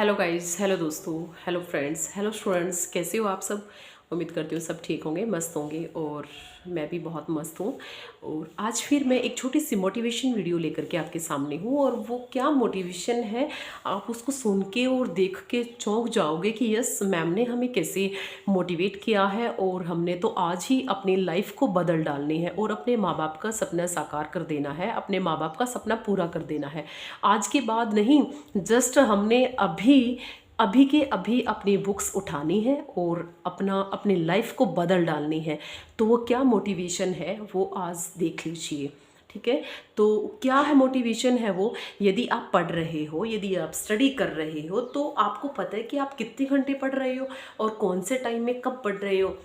Hello guys, hello दोस्तों, hello friends, hello students. कैसे हो आप सब? उम्मीद करती हूँ सब ठीक होंगे, मस्त होंगे। और मैं भी बहुत मस्त हूँ। और आज फिर मैं एक छोटी सी मोटिवेशन वीडियो लेकर के आपके सामने हूँ। और वो क्या मोटिवेशन है, आप उसको सुन के और देख के चौंक जाओगे कि यस, मैम ने हमें कैसे मोटिवेट किया है और हमने तो आज ही अपनी लाइफ को बदल डालनी है और अपने माँ बाप का सपना साकार कर देना है, अपने माँ बाप का सपना पूरा कर देना है। आज के बाद नहीं, जस्ट हमने अभी अभी के अभी अपनी बुक्स उठानी है और अपने लाइफ को बदल डालनी है। तो वो क्या मोटिवेशन है वो आज देख लीजिए। ठीक है, तो क्या है मोटिवेशन है वो, यदि आप पढ़ रहे हो, यदि आप स्टडी कर रहे हो, तो आपको पता है कि आप कितने घंटे पढ़ रहे हो और कौन से टाइम में कब पढ़ रहे हो।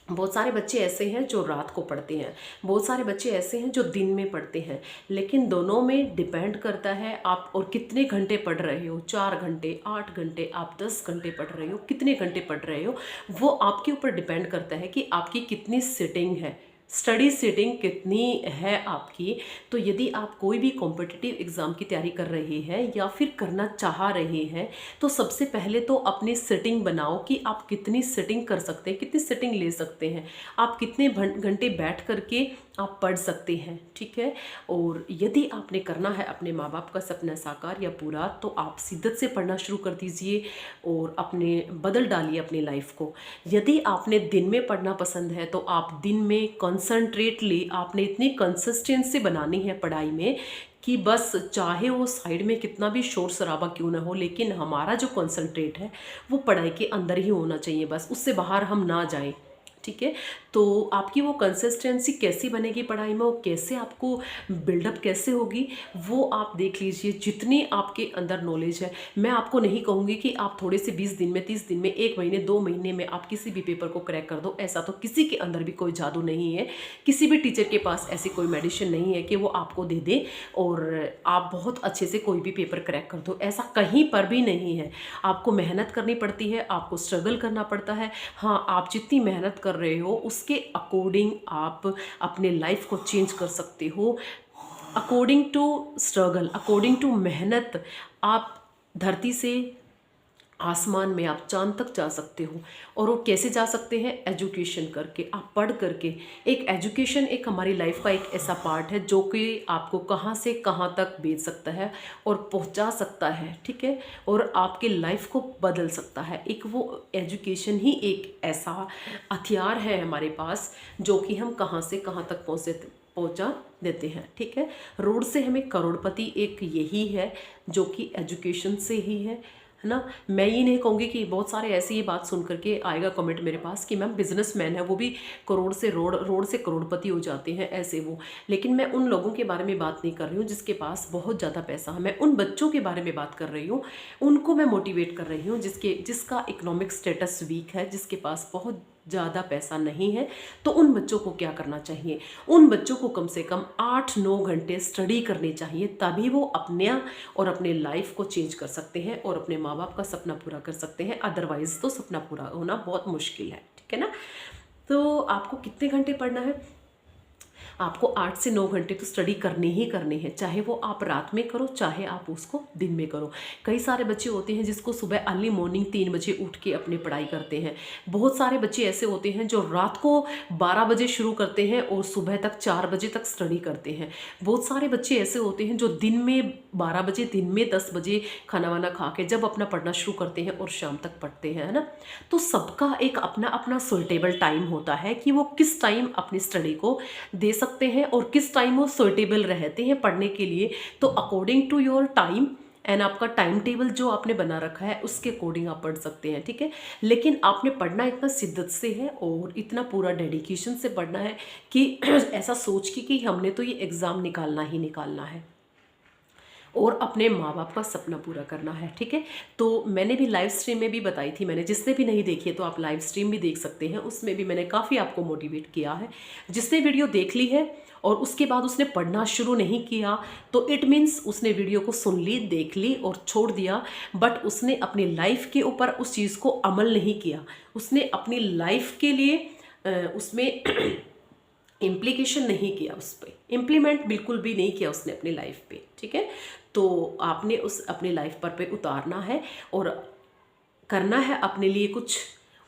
बहुत सारे बच्चे ऐसे हैं जो रात को पढ़ते हैं, बहुत सारे बच्चे ऐसे हैं जो दिन में पढ़ते हैं। लेकिन दोनों में डिपेंड करता है आप और कितने घंटे पढ़ रहे हो। 4 घंटे, 8 घंटे, आप 10 घंटे पढ़ रहे हो, कितने घंटे पढ़ रहे हो, वो आपके ऊपर डिपेंड करता है कि आपकी कितनी सिटिंग है, स्टडी सीटिंग कितनी है आपकी। तो यदि आप कोई भी कॉम्पिटिटिव एग्ज़ाम की तैयारी कर रहे हैं या फिर करना चाह रहे हैं, तो सबसे पहले तो अपनी सेटिंग बनाओ कि आप कितनी सेटिंग कर सकते हैं, कितनी सेटिंग ले सकते हैं, आप कितने घंटे बैठ करके आप पढ़ सकते हैं। ठीक है, और यदि आपने करना है अपने माँ बाप का सपना साकार या पूरा, तो आप शिद्दत से पढ़ना शुरू कर दीजिए और अपने बदल डालिए अपनी लाइफ को। यदि आपने दिन में पढ़ना पसंद है तो आप दिन में कंसंट्रेटली, आपने इतनी कंसिस्टेंसी बनानी है पढ़ाई में कि बस चाहे वो साइड में कितना भी शोर शराबा क्यों ना हो, लेकिन हमारा जो कंसंट्रेट है वो पढ़ाई के अंदर ही होना चाहिए, बस उससे बाहर हम ना जाएं। ठीक है, तो आपकी वो कंसिस्टेंसी कैसी बनेगी पढ़ाई में, वो कैसे आपको बिल्डअप कैसे होगी, वो आप देख लीजिए। जितनी आपके अंदर नॉलेज है, मैं आपको नहीं कहूँगी कि आप थोड़े से 20 दिन में, 30 दिन में, 1 महीने, 2 महीने में आप किसी भी पेपर को क्रैक कर दो। ऐसा तो किसी के अंदर भी कोई जादू नहीं है, किसी भी टीचर के पास ऐसी कोई मेडिसिन नहीं है कि वो आपको दे दे और आप बहुत अच्छे से कोई भी पेपर क्रैक कर दो। ऐसा कहीं पर भी नहीं है। आपको मेहनत करनी पड़ती है, आपको स्ट्रगल करना पड़ता है। हाँ, आप जितनी मेहनत कर रहे हो उसके अकॉर्डिंग आप अपने लाइफ को चेंज कर सकते हो। According to struggle, according to मेहनत, आप धरती से आसमान में, आप चांद तक जा सकते हो। और वो कैसे जा सकते हैं? एजुकेशन करके, आप पढ़ करके। एक एजुकेशन एक हमारी लाइफ का एक ऐसा पार्ट है जो कि आपको कहाँ से कहाँ तक भेज सकता है और पहुँचा सकता है। ठीक है, और आपके लाइफ को बदल सकता है। एक वो एजुकेशन ही एक ऐसा हथियार है हमारे पास जो कि हम कहाँ से कहाँ तक पहुँचा देते हैं। ठीक है, रोड से हमें करोड़पति एक यही है जो कि एजुकेशन से ही है ना। मैं ये नहीं कहूँगी कि बहुत सारे ऐसी ही बात सुन करके आएगा कमेंट मेरे पास कि मैम बिजनेसमैन है वो भी करोड़ से रोड से करोड़पति हो जाते हैं, ऐसे वो। लेकिन मैं उन लोगों के बारे में बात नहीं कर रही हूँ जिसके पास बहुत ज़्यादा पैसा है। मैं उन बच्चों के बारे में बात कर रही हूँ, उनको मैं मोटिवेट कर रही हूँ जिसका इकोनॉमिक स्टेटस वीक है, जिसके पास बहुत ज़्यादा पैसा नहीं है। तो उन बच्चों को क्या करना चाहिए? उन बच्चों को कम से कम 8-9 घंटे स्टडी करनी चाहिए, तभी वो अपने और अपने लाइफ को चेंज कर सकते हैं और अपने माँ बाप का सपना पूरा कर सकते हैं। अदरवाइज तो सपना पूरा होना बहुत मुश्किल है। ठीक है ना। तो आपको कितने घंटे पढ़ना है? आपको 8 से 9 घंटे तो स्टडी करनी ही करनी है, चाहे वो आप रात में करो, चाहे आप उसको दिन में करो। कई सारे बच्चे होते हैं जिसको सुबह अर्ली मॉर्निंग 3 बजे उठ के अपनी पढ़ाई करते हैं। बहुत सारे बच्चे ऐसे होते हैं जो रात को 12 बजे शुरू करते हैं और सुबह तक 4 बजे तक स्टडी करते हैं। बहुत सारे बच्चे ऐसे होते हैं जो दिन में 12 बजे, दिन में 10 बजे खाना वाना खा के जब अपना पढ़ना शुरू करते हैं और शाम तक पढ़ते हैं, है ना। तो सबका एक अपना अपना सुइटेबल टाइम होता है कि वो किस टाइम अपनी स्टडी को दे सकते हैं और किस टाइम वो सुइटेबल रहते हैं पढ़ने के लिए। तो according to your time and आपका टाइम टेबल जो आपने बना रखा है उसके अकॉर्डिंग आप पढ़ सकते हैं। ठीक है, लेकिन आपने पढ़ना इतना शिद्दत से है और इतना पूरा डेडिकेशन से पढ़ना है कि ऐसा सोच के कि हमने तो ये एग्ज़ाम निकालना ही निकालना है और अपने माँ बाप का सपना पूरा करना है। ठीक है, तो मैंने भी लाइव स्ट्रीम में भी बताई थी, मैंने जिसने भी नहीं देखी है तो आप लाइव स्ट्रीम भी देख सकते हैं, उसमें भी मैंने काफ़ी आपको मोटिवेट किया है। जिसने वीडियो देख ली है और उसके बाद उसने पढ़ना शुरू नहीं किया तो इट मीन्स उसने वीडियो को सुन ली, देख ली और छोड़ दिया, बट उसने अपनी लाइफ के ऊपर उस चीज़ को अमल नहीं किया। उसने अपनी लाइफ के लिए उसमें इम्प्लीकेशन नहीं किया उस पर, इम्प्लीमेंट बिल्कुल भी नहीं किया उसने अपनी लाइफ पे, ठीक है। तो आपने उस अपनी लाइफ पर पे उतारना है और करना है अपने लिए कुछ,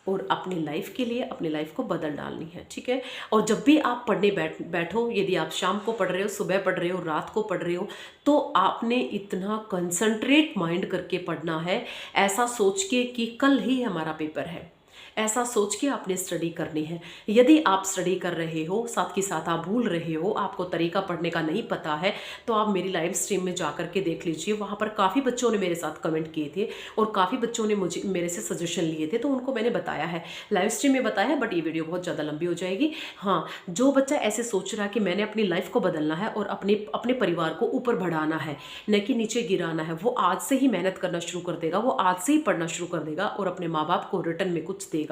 और अपनी लाइफ के लिए अपनी लाइफ को बदल डालनी है, ठीक है। और जब भी आप पढ़ने बैठो, यदि आप शाम को पढ़ रहे हो, सुबह पढ़ रहे हो, रात को पढ़ रहे हो, तो आपने इतना कंसंट्रेट माइंड करके पढ़ना है, ऐसा सोच के कि कल ही हमारा पेपर है, ऐसा सोच के आपने स्टडी करनी है। यदि आप स्टडी कर रहे हो, साथ के साथ आप भूल रहे हो, आपको तरीका पढ़ने का नहीं पता है, तो आप मेरी लाइव स्ट्रीम में जा के देख लीजिए। वहाँ पर काफ़ी बच्चों ने मेरे साथ कमेंट किए थे और काफ़ी बच्चों ने मेरे से सजेशन लिए थे, तो उनको मैंने बताया है, लाइव स्ट्रीम में बताया है, बट ये वीडियो बहुत ज़्यादा लंबी हो जाएगी। हाँ, जो बच्चा ऐसे सोच रहा है कि मैंने अपनी लाइफ को बदलना है और अपने परिवार को ऊपर बढ़ाना है, न कि नीचे गिराना है, वो आज से ही मेहनत करना शुरू कर देगा, वो आज से ही पढ़ना शुरू कर देगा और अपने माँ बाप को रिटर्न में कुछ देगा।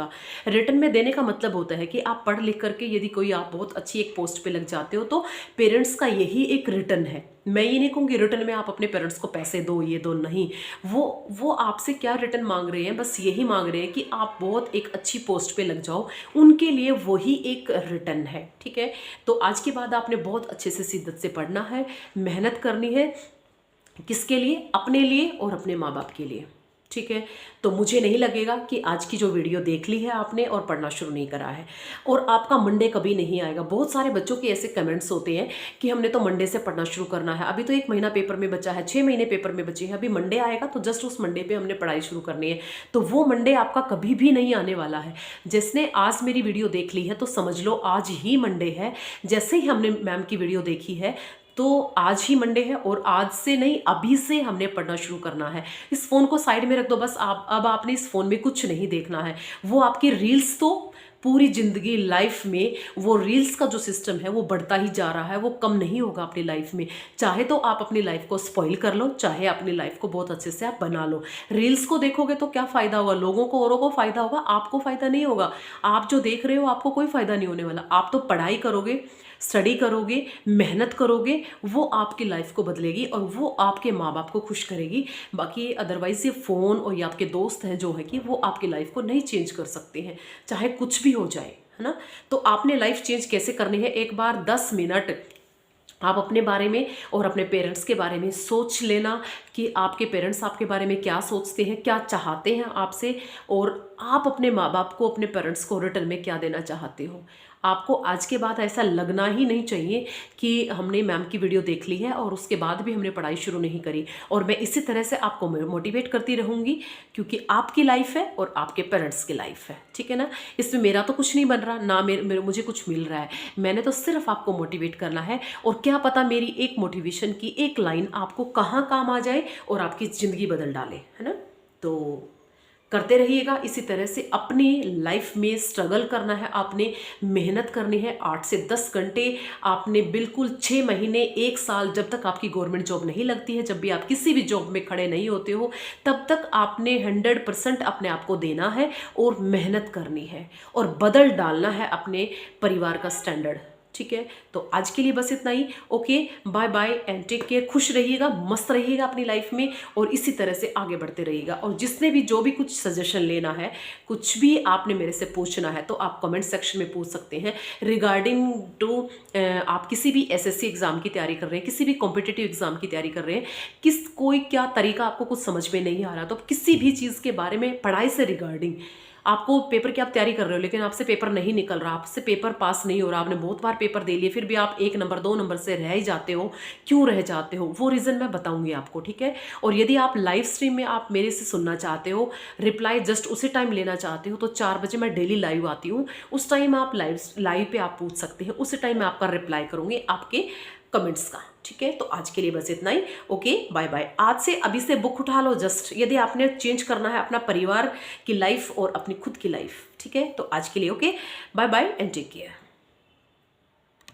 रिटर्न में देने का मतलब होता है कि आप पढ़ लिख करके यदि कोई आप बहुत अच्छी एक पोस्ट पे लग जाते हो, तो पेरेंट्स का यही एक रिटर्न है। मैं ये नहीं कहूँगी रिटर्न में आप अपने पेरेंट्स को पैसे दो, ये दो, नहीं। वो आपसे क्या रिटर्न मांग रहे हैं, बस यही मांग रहे हैं कि आप बहुत एक अच्छी पोस्ट पे लग जाओ, उनके लिए वही एक रिटर्न है, ठीक है। तो आज के बाद आपने बहुत अच्छे से शिद्दत से पढ़ना है, मेहनत करनी है, किसके लिए? अपने लिए और अपने माँ बाप के लिए, ठीक है। तो मुझे नहीं लगेगा कि आज की जो वीडियो देख ली है आपने और पढ़ना शुरू नहीं करा है और आपका मंडे कभी नहीं आएगा। बहुत सारे बच्चों के ऐसे कमेंट्स होते हैं कि हमने तो मंडे से पढ़ना शुरू करना है, अभी तो 1 महीना पेपर में बचा है, 6 महीने पेपर में बचे हैं, अभी मंडे आएगा तो जस्ट उस मंडे पे हमने पढ़ाई शुरू करनी है। तो वो मंडे आपका कभी भी नहीं आने वाला है। जिसने आज मेरी वीडियो देख ली है तो समझ लो आज ही मंडे है। जैसे ही हमने मैम की वीडियो देखी है तो आज ही मंडे है और आज से नहीं, अभी से हमने पढ़ना शुरू करना है। इस फ़ोन को साइड में रख दो, बस अब आपने इस फ़ोन में कुछ नहीं देखना है। वो आपकी रील्स तो पूरी ज़िंदगी लाइफ में वो रील्स का जो सिस्टम है वो बढ़ता ही जा रहा है, वो कम नहीं होगा अपनी लाइफ में। चाहे तो आप अपनी लाइफ को स्पॉइल कर लो, चाहे अपनी लाइफ को बहुत अच्छे से आप बना लो। रील्स को देखोगे तो क्या फ़ायदा होगा? लोगों को, औरों को फ़ायदा होगा, आपको फ़ायदा नहीं होगा। आप जो देख रहे हो आपको कोई फ़ायदा नहीं होने वाला। आप तो पढ़ाई करोगे, स्टडी करोगे, मेहनत करोगे, वो आपकी लाइफ को बदलेगी और वो आपके माँ बाप को खुश करेगी। बाकी अदरवाइज ये फ़ोन और ये आपके दोस्त हैं जो है कि वो आपकी लाइफ को नहीं चेंज कर सकते हैं, चाहे कुछ भी हो जाए, है ना। तो आपने लाइफ चेंज कैसे करनी है, एक बार 10 मिनट आप अपने बारे में और अपने पेरेंट्स के बारे में सोच लेना कि आपके पेरेंट्स आपके बारे में क्या सोचते हैं, क्या चाहते हैं आपसे, और आप अपने माँ बाप को, अपने पेरेंट्स को रिटर्न में क्या देना चाहते हो। आपको आज के बाद ऐसा लगना ही नहीं चाहिए कि हमने मैम की वीडियो देख ली है और उसके बाद भी हमने पढ़ाई शुरू नहीं करी। और मैं इसी तरह से आपको मोटिवेट करती रहूँगी क्योंकि आपकी लाइफ है और आपके पेरेंट्स की लाइफ है, ठीक है ना। इसमें मेरा तो कुछ नहीं बन रहा ना, मुझे कुछ मिल रहा है। मैंने तो सिर्फ आपको मोटिवेट करना है और क्या पता मेरी एक मोटिवेशन की एक लाइन आपको कहाँ काम आ जाए और आपकी ज़िंदगी बदल डाले, है ना। तो करते रहिएगा इसी तरह से। अपनी लाइफ में स्ट्रगल करना है, आपने मेहनत करनी है 8 से 10 घंटे। आपने बिल्कुल 6 महीने, 1 साल, जब तक आपकी गवर्नमेंट जॉब नहीं लगती है, जब भी आप किसी भी जॉब में खड़े नहीं होते हो, तब तक आपने 100% अपने आप को देना है और मेहनत करनी है और बदल डालना है अपने परिवार का स्टैंडर्ड, ठीक है। तो आज के लिए बस इतना ही। Okay, bye bye and take care. खुश रहिएगा, मस्त रहिएगा अपनी लाइफ में और इसी तरह से आगे बढ़ते रहिएगा। और जिसने भी जो भी कुछ सजेशन लेना है, कुछ भी आपने मेरे से पूछना है, तो आप कमेंट सेक्शन में पूछ सकते हैं रिगार्डिंग टू आप किसी भी एसएससी एग्ज़ाम की तैयारी कर रहे हैं, किसी भी कॉम्पिटिटिव एग्ज़ाम की तैयारी कर रहे हैं, कोई क्या तरीका आपको कुछ समझ में नहीं आ रहा, तो किसी भी चीज़ के बारे में, पढ़ाई से रिगार्डिंग, आपको पेपर की आप तैयारी कर रहे हो लेकिन आपसे पेपर नहीं निकल रहा, आपसे पेपर पास नहीं हो रहा, आपने बहुत बार पेपर दे लिए, फिर भी आप 1 नंबर 2 नंबर से रह ही जाते हो, क्यों रह जाते हो, वो रीज़न मैं बताऊंगी आपको, ठीक है। और यदि आप लाइव स्ट्रीम में आप मेरे से सुनना चाहते हो, रिप्लाई जस्ट उसी टाइम लेना चाहते हो, तो 4 बजे मैं डेली लाइव आती हूँ, उस टाइम आप लाइव पे आप पूछ सकते हैं, उसी टाइम मैं आपका रिप्लाई करूँगी आपके कमेंट्स का, ठीक है। तो आज के लिए बस इतना ही। Okay, bye bye. आज से, अभी से बुक उठा लो जस्ट, यदि आपने चेंज करना है अपना परिवार की लाइफ और अपनी खुद की लाइफ, ठीक है। तो आज के लिए okay, bye bye and take care.